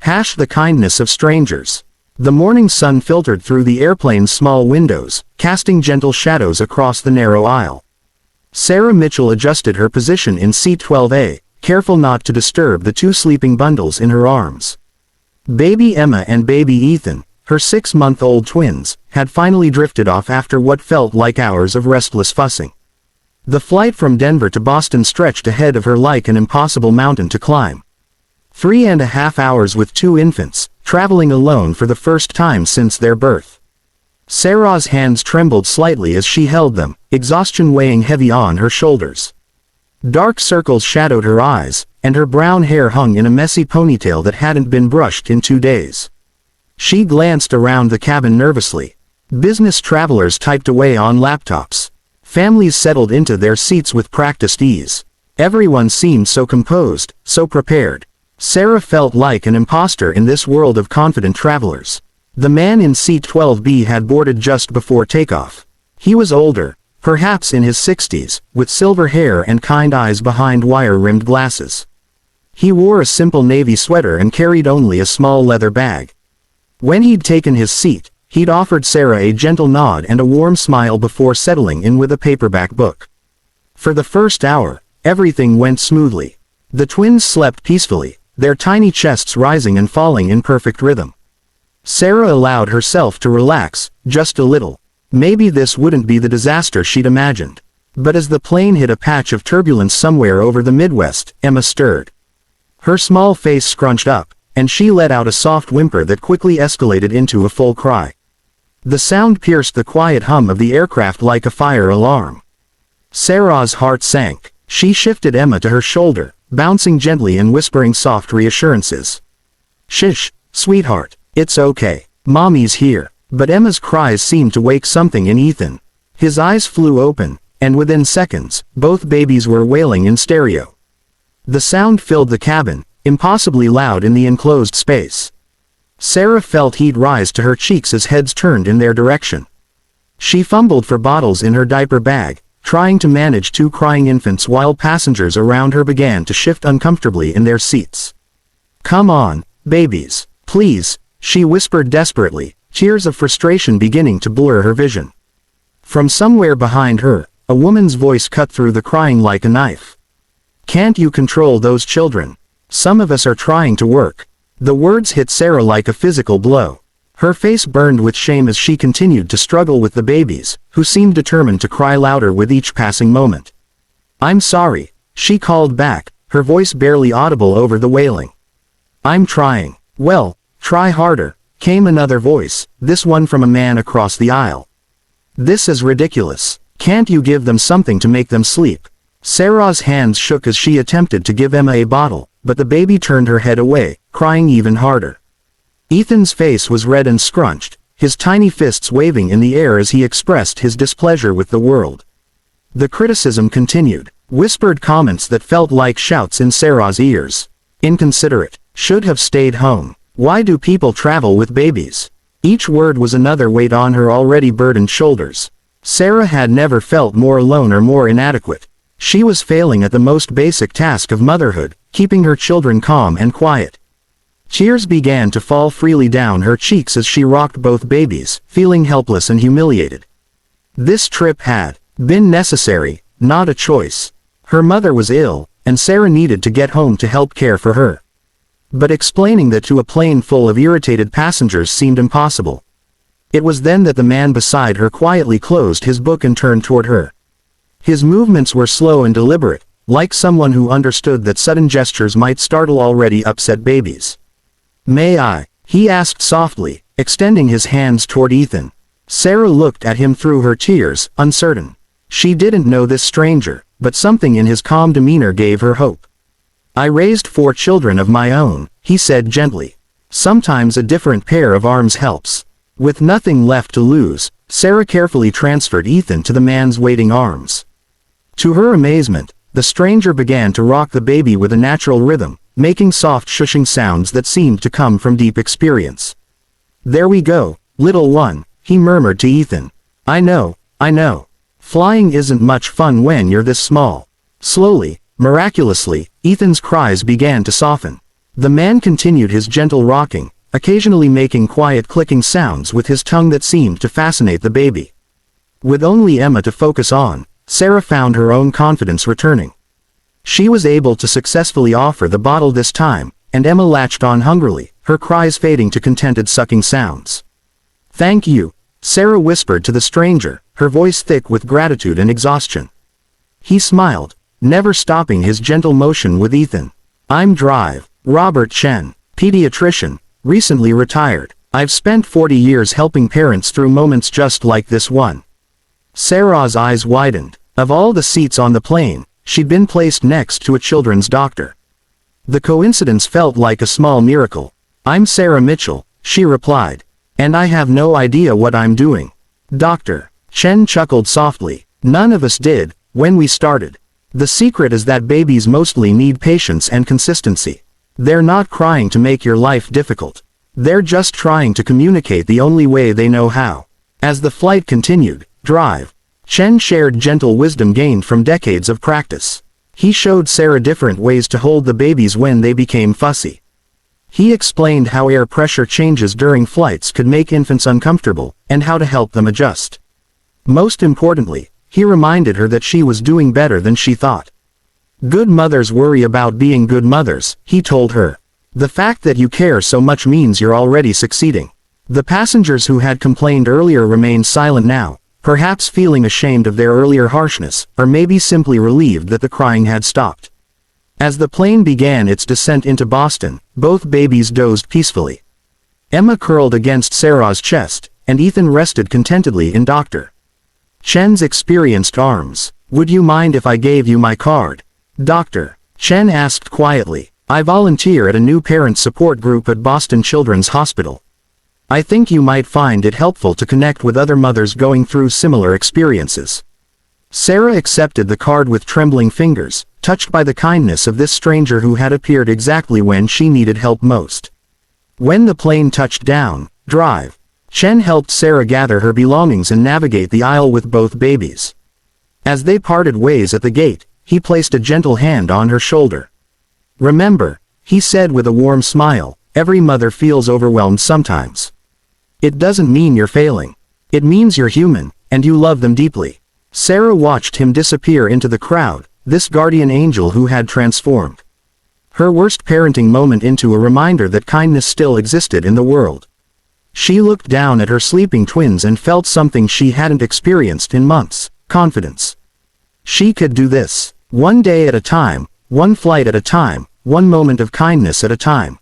The kindness of strangers. The morning sun filtered through the airplane's small windows, casting gentle shadows across the narrow aisle. Sarah Mitchell adjusted her position in seat 12A, careful not to disturb the two sleeping bundles in her arms. Baby Emma and baby Ethan, her 6-month-old twins, had finally drifted off after what felt like hours of restless fussing. The flight from Denver to Boston stretched ahead of her like an impossible mountain to climb. 3.5 hours with 2 infants, traveling alone for the first time since their birth. Sarah's hands trembled slightly as she held them, exhaustion weighing heavy on her shoulders. Dark circles shadowed her eyes, and her brown hair hung in a messy ponytail that hadn't been brushed in 2 days. She glanced around the cabin nervously. Business travelers typed away on laptops. Families settled into their seats with practiced ease. Everyone seemed so composed, so prepared. Sarah felt like an imposter in this world of confident travelers. The man in seat 12B had boarded just before takeoff. He was older, perhaps in his 60s, with silver hair and kind eyes behind wire-rimmed glasses. He wore a simple navy sweater and carried only a small leather bag. When he'd taken his seat, he'd offered Sarah a gentle nod and a warm smile before settling in with a paperback book. For the first hour, everything went smoothly. The twins slept peacefully, their tiny chests rising and falling in perfect rhythm. Sarah allowed herself to relax, just a little. Maybe this wouldn't be the disaster she'd imagined. But as the plane hit a patch of turbulence somewhere over the Midwest, Emma stirred. Her small face scrunched up, and she let out a soft whimper that quickly escalated into a full cry. The sound pierced the quiet hum of the aircraft like a fire alarm. Sarah's heart sank. She shifted Emma to her shoulder, bouncing gently and whispering soft reassurances. "Shish, sweetheart, it's okay. Mommy's here." But Emma's cries seemed to wake something in Ethan. His eyes flew open, and within seconds, both babies were wailing in stereo. The sound filled the cabin, impossibly loud in the enclosed space. Sarah felt heat rise to her cheeks as heads turned in their direction. She fumbled for bottles in her diaper bag, trying to manage 2 crying infants while passengers around her began to shift uncomfortably in their seats. "Come on, babies, please," she whispered desperately, tears of frustration beginning to blur her vision. From somewhere behind her, a woman's voice cut through the crying like a knife. "Can't you control those children? Some of us are trying to work." The words hit Sarah like a physical blow. Her face burned with shame as she continued to struggle with the babies, who seemed determined to cry louder with each passing moment. "I'm sorry," she called back, her voice barely audible over the wailing. "I'm trying." "Well, try harder," came another voice, this one from a man across the aisle. "This is ridiculous. Can't you give them something to make them sleep?" Sarah's hands shook as she attempted to give Emma a bottle, but the baby turned her head away, crying even harder. Ethan's face was red and scrunched, his tiny fists waving in the air as he expressed his displeasure with the world. The criticism continued, whispered comments that felt like shouts in Sarah's ears. "Inconsiderate. Should have stayed home. Why do people travel with babies?" Each word was another weight on her already burdened shoulders. Sarah had never felt more alone or more inadequate. She was failing at the most basic task of motherhood, keeping her children calm and quiet. Tears began to fall freely down her cheeks as she rocked both babies, feeling helpless and humiliated. This trip had been necessary, not a choice. Her mother was ill, and Sarah needed to get home to help care for her. But explaining that to a plane full of irritated passengers seemed impossible. It was then that the man beside her quietly closed his book and turned toward her. His movements were slow and deliberate, like someone who understood that sudden gestures might startle already upset babies. "May I?" he asked softly, extending his hands toward Ethan. Sarah looked at him through her tears, uncertain. She didn't know this stranger, but something in his calm demeanor gave her hope. "I raised 4 children of my own," he said gently. "Sometimes a different pair of arms helps." With nothing left to lose, Sarah carefully transferred Ethan to the man's waiting arms. To her amazement, the stranger began to rock the baby with a natural rhythm, making soft shushing sounds that seemed to come from deep experience. "There we go, little one," he murmured to Ethan. I know. Flying isn't much fun when you're this small." Slowly, miraculously, Ethan's cries began to soften. The man continued his gentle rocking, occasionally making quiet clicking sounds with his tongue that seemed to fascinate the baby. With only Emma to focus on, Sarah found her own confidence returning. She was able to successfully offer the bottle this time, and Emma latched on hungrily, her cries fading to contented sucking sounds. "Thank you," Sarah whispered to the stranger, her voice thick with gratitude and exhaustion. He smiled, never stopping his gentle motion with Ethan. "I'm Drive, Robert Chen, pediatrician, recently retired. I've spent 40 years helping parents through moments just like this one." Sarah's eyes widened. Of all the seats on the plane, she'd been placed next to a children's doctor. The coincidence felt like a small miracle. "I'm Sarah Mitchell," she replied. "And I have no idea what I'm doing." Dr. Chen chuckled softly. "None of us did, when we started. The secret is that babies mostly need patience and consistency. They're not crying to make your life difficult. They're just trying to communicate the only way they know how." As the flight continued, Drive, Chen shared gentle wisdom gained from decades of practice. He showed Sarah different ways to hold the babies when they became fussy. He explained how air pressure changes during flights could make infants uncomfortable, and how to help them adjust. Most importantly, he reminded her that she was doing better than she thought. "Good mothers worry about being good mothers," he told her. "The fact that you care so much means you're already succeeding." The passengers who had complained earlier remained silent now, perhaps feeling ashamed of their earlier harshness, or maybe simply relieved that the crying had stopped. As the plane began its descent into Boston, both babies dozed peacefully. Emma curled against Sarah's chest, and Ethan rested contentedly in Dr. Chen's experienced arms. "Would you mind if I gave you my card?" Dr. Chen asked quietly. "I volunteer at a new parent support group at Boston Children's Hospital. I think you might find it helpful to connect with other mothers going through similar experiences." Sarah accepted the card with trembling fingers, touched by the kindness of this stranger who had appeared exactly when she needed help most. When the plane touched down, Drive, Chen helped Sarah gather her belongings and navigate the aisle with both babies. As they parted ways at the gate, he placed a gentle hand on her shoulder. "Remember," he said with a warm smile, "every mother feels overwhelmed sometimes. It doesn't mean you're failing. It means you're human, and you love them deeply." Sarah watched him disappear into the crowd, this guardian angel who had transformed her worst parenting moment into a reminder that kindness still existed in the world. She looked down at her sleeping twins and felt something she hadn't experienced in months: confidence. She could do this, one day at a time, one flight at a time, one moment of kindness at a time.